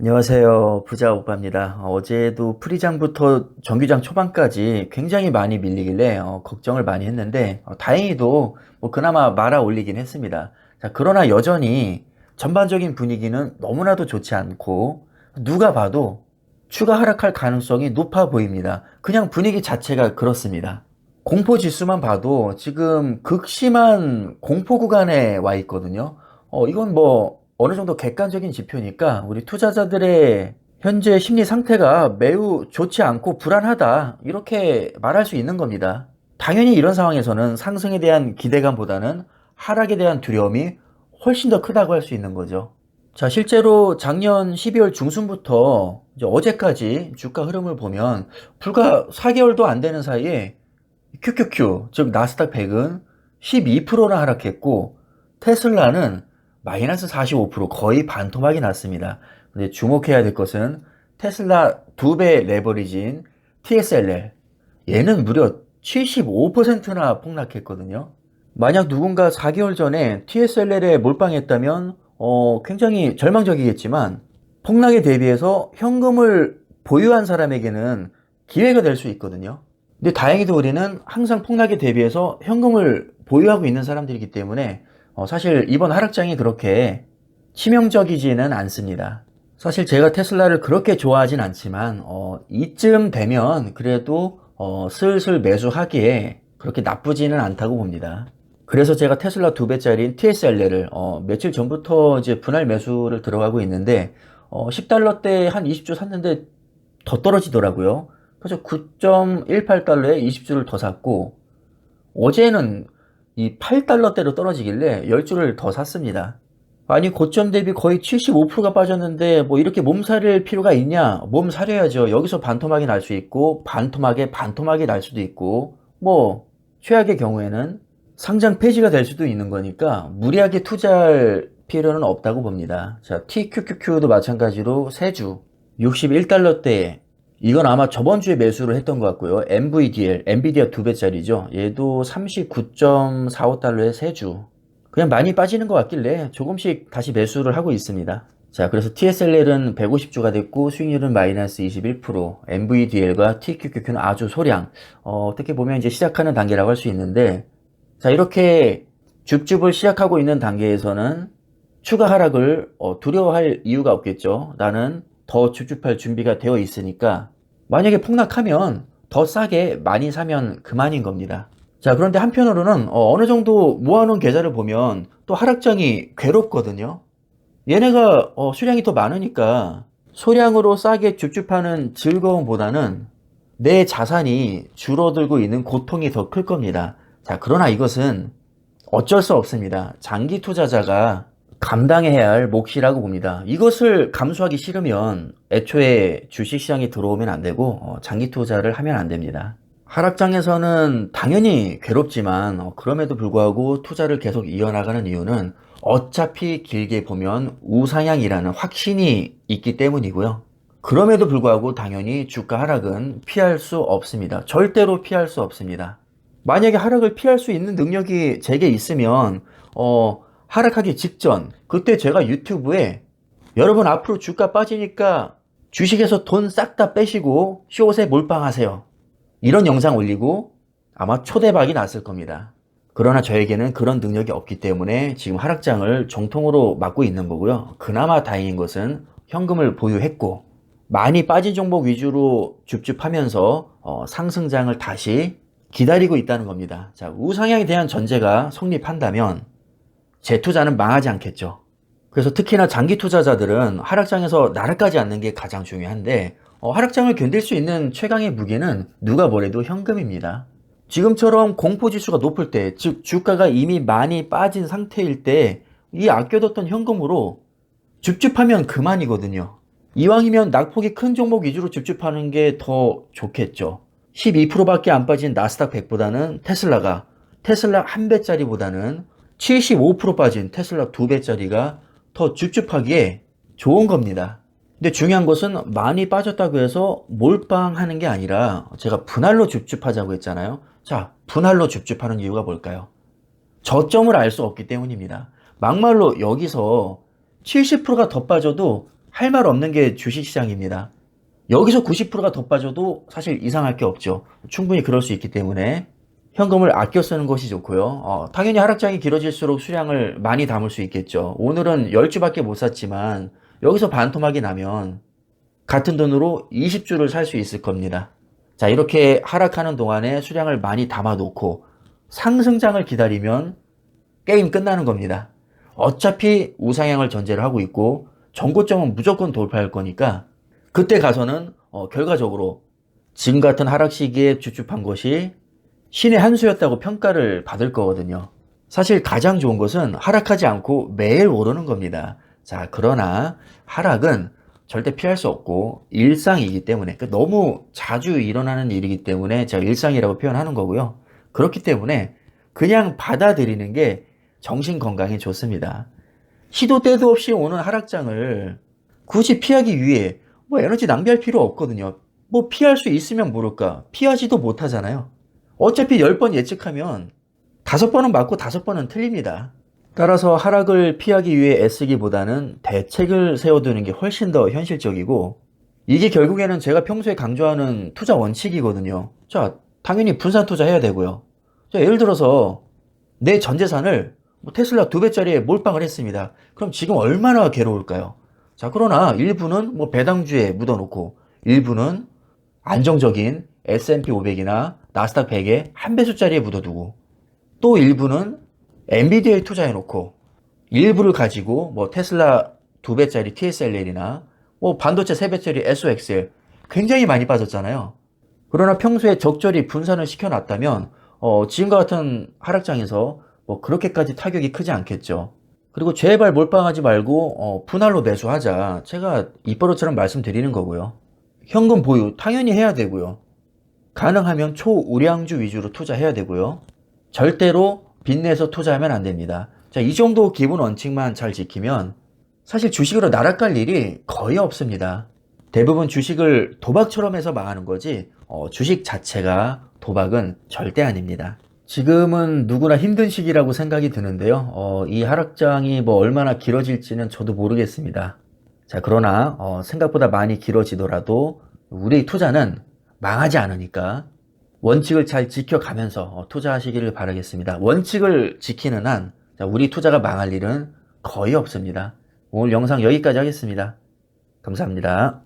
안녕하세요. 부자 오빠입니다. 어제도 프리장부터 정규장 초반까지 굉장히 많이 밀리길래 걱정을 많이 했는데 다행히도 뭐 그나마 말아 올리긴 했습니다. 자, 그러나 여전히 전반적인 분위기는 너무나도 좋지 않고 누가 봐도 추가 하락할 가능성이 높아 보입니다. 그냥 분위기 자체가 그렇습니다. 공포 지수만 봐도 지금 극심한 공포 구간에 와 있거든요. 이건 뭐 어느 정도 객관적인 지표니까 우리 투자자들의 현재 심리 상태가 매우 좋지 않고 불안하다. 이렇게 말할 수 있는 겁니다. 당연히 이런 상황에서는 상승에 대한 기대감보다는 하락에 대한 두려움이 훨씬 더 크다고 할 수 있는 거죠. 자, 실제로 작년 12월 중순부터 이제 어제까지 주가 흐름을 보면 불과 4개월도 안 되는 사이에 QQQ, 즉 나스닥 100은 12%나 하락했고 테슬라는 마이너스 45% 거의 반토막이 났습니다. 근데 주목해야 될 것은 테슬라 2배 레버리지인 TSLR 얘는 무려 75%나 폭락했거든요. 만약 누군가 4개월 전에 TSLR에 몰빵했다면 굉장히 절망적이겠지만 폭락에 대비해서 현금을 보유한 사람에게는 기회가 될 수 있거든요. 근데 다행히도 우리는 항상 폭락에 대비해서 현금을 보유하고 있는 사람들이기 때문에 사실 이번 하락장이 그렇게 치명적이지는 않습니다. 사실 제가 테슬라를 그렇게 좋아하진 않지만 이쯤 되면 그래도 슬슬 매수하기에 그렇게 나쁘지는 않다고 봅니다. 그래서 제가 테슬라 2배짜리인 TSLR을 며칠 전부터 이제 분할 매수를 들어가고 있는데 10달러대 한 20주 샀는데 더 떨어지더라고요. 그래서 9.18달러에 20주를 더 샀고 어제는 이 8달러대로 떨어지길래 10주를 더 샀습니다. 아니 고점 대비 거의 75%가 빠졌는데 뭐 이렇게 몸살일 필요가 있냐? 몸 사려야죠. 여기서 반토막이 날 수 있고 반토막에 반토막이 날 수도 있고 뭐 최악의 경우에는 상장 폐지가 될 수도 있는 거니까 무리하게 투자할 필요는 없다고 봅니다. 자, TQQQ도 마찬가지로 3주 61달러대에 이건 아마 저번 주에 매수를 했던 것 같고요. NVDL, 엔비디아 2배짜리죠. 얘도 39.45달러에 3주. 그냥 많이 빠지는 것 같길래 조금씩 다시 매수를 하고 있습니다. 자, 그래서 TSLR은 150주가 됐고 수익률은 마이너스 21%, NVDL과 TQQQ는 아주 소량. 어떻게 보면 이제 시작하는 단계라고 할 수 있는데, 자, 이렇게 줍줍을 시작하고 있는 단계에서는 추가 하락을 두려워할 이유가 없겠죠. 나는 더 줍줍할 준비가 되어 있으니까 만약에 폭락하면 더 싸게 많이 사면 그만인 겁니다. 자, 그런데 한편으로는 어느 정도 모아놓은 계좌를 보면 또 하락장이 괴롭거든요. 얘네가 수량이 더 많으니까 소량으로 싸게 줍줍하는 즐거움보다는 내 자산이 줄어들고 있는 고통이 더 클 겁니다. 자, 그러나 이것은 어쩔 수 없습니다. 장기 투자자가 감당해야 할 몫이라고 봅니다. 이것을 감수하기 싫으면 애초에 주식시장에 들어오면 안 되고 장기 투자를 하면 안 됩니다. 하락장에서는 당연히 괴롭지만 그럼에도 불구하고 투자를 계속 이어나가는 이유는 어차피 길게 보면 우상향이라는 확신이 있기 때문이고요. 그럼에도 불구하고 당연히 주가 하락은 피할 수 없습니다. 절대로 피할 수 없습니다. 만약에 하락을 피할 수 있는 능력이 제게 있으면 하락하기 직전 그때 제가 유튜브에 여러분 앞으로 주가 빠지니까 주식에서 돈 싹 다 빼시고 숏에 몰빵하세요. 이런 영상 올리고 아마 초대박이 났을 겁니다. 그러나 저에게는 그런 능력이 없기 때문에 지금 하락장을 정통으로 맞고 있는 거고요. 그나마 다행인 것은 현금을 보유했고 많이 빠진 종목 위주로 줍줍하면서 상승장을 다시 기다리고 있다는 겁니다. 자, 우상향에 대한 전제가 성립한다면 제 투자는 망하지 않겠죠. 그래서 특히나 장기 투자자들은 하락장에서 나락가지 않는 게 가장 중요한데 하락장을 견딜 수 있는 최강의 무기는 누가 뭐래도 현금입니다. 지금처럼 공포지수가 높을 때, 즉 주가가 이미 많이 빠진 상태일 때 이 아껴뒀던 현금으로 줍줍하면 그만이거든요. 이왕이면 낙폭이 큰 종목 위주로 줍줍하는 게 더 좋겠죠. 12%밖에 안 빠진 나스닥 100보다는 테슬라 한 배짜리보다는 75% 빠진 테슬라 2배짜리가 더 줍줍하기에 좋은 겁니다. 근데 중요한 것은 많이 빠졌다고 해서 몰빵하는 게 아니라 제가 분할로 줍줍하자고 했잖아요. 자, 분할로 줍줍하는 이유가 뭘까요? 저점을 알 수 없기 때문입니다. 막말로 여기서 70%가 더 빠져도 할 말 없는 게 주식시장입니다. 여기서 90%가 더 빠져도 사실 이상할 게 없죠. 충분히 그럴 수 있기 때문에 현금을 아껴 쓰는 것이 좋고요. 당연히 하락장이 길어질수록 수량을 많이 담을 수 있겠죠. 오늘은 10주밖에 못 샀지만 여기서 반토막이 나면 같은 돈으로 20주를 살 수 있을 겁니다. 자, 이렇게 하락하는 동안에 수량을 많이 담아 놓고 상승장을 기다리면 게임 끝나는 겁니다. 어차피 우상향을 전제를 하고 있고 전고점은 무조건 돌파할 거니까 그때 가서는 결과적으로 지금 같은 하락 시기에 주춤한 것이 신의 한 수였다고 평가를 받을 거거든요. 사실 가장 좋은 것은 하락하지 않고 매일 오르는 겁니다. 자, 그러나 하락은 절대 피할 수 없고 일상이기 때문에 너무 자주 일어나는 일이기 때문에 제가 일상이라고 표현하는 거고요. 그렇기 때문에 그냥 받아들이는 게 정신 건강에 좋습니다. 시도 때도 없이 오는 하락장을 굳이 피하기 위해 에너지 낭비할 필요 없거든요. 피할 수 있으면 모를까. 피하지도 못하잖아요. 어차피 10번 예측하면 5번은 맞고 5번은 틀립니다. 따라서 하락을 피하기 위해 애쓰기보다는 대책을 세워두는 게 훨씬 더 현실적이고 이게 결국에는 제가 평소에 강조하는 투자 원칙이거든요. 자, 당연히 분산 투자해야 되고요. 자, 예를 들어서 내 전 재산을 테슬라 2배짜리에 몰빵을 했습니다. 그럼 지금 얼마나 괴로울까요? 자, 그러나 일부는 배당주에 묻어놓고 일부는 안정적인 S&P 500이나 나스닥 100에 한 배수짜리에 묻어두고 또 일부는 엔비디아에 투자해놓고 일부를 가지고 테슬라 2배짜리 TSLL이나 반도체 3배짜리 SOXL 굉장히 많이 빠졌잖아요. 그러나 평소에 적절히 분산을 시켜놨다면 지금과 같은 하락장에서 그렇게까지 타격이 크지 않겠죠. 그리고 제발 몰빵하지 말고 분할로 매수하자. 제가 입버릇처럼 말씀드리는 거고요. 현금 보유 당연히 해야 되고요. 가능하면 초우량주 위주로 투자해야 되고요. 절대로 빚내서 투자하면 안 됩니다. 자, 이 정도 기본 원칙만 잘 지키면 사실 주식으로 날아갈 일이 거의 없습니다. 대부분 주식을 도박처럼 해서 망하는 거지 주식 자체가 도박은 절대 아닙니다. 지금은 누구나 힘든 시기라고 생각이 드는데요. 이 하락장이 얼마나 길어질지는 저도 모르겠습니다. 자, 그러나 생각보다 많이 길어지더라도 우리 투자는 망하지 않으니까 원칙을 잘 지켜가면서 투자하시기를 바라겠습니다. 원칙을 지키는 한 우리 투자가 망할 일은 거의 없습니다. 오늘 영상 여기까지 하겠습니다. 감사합니다.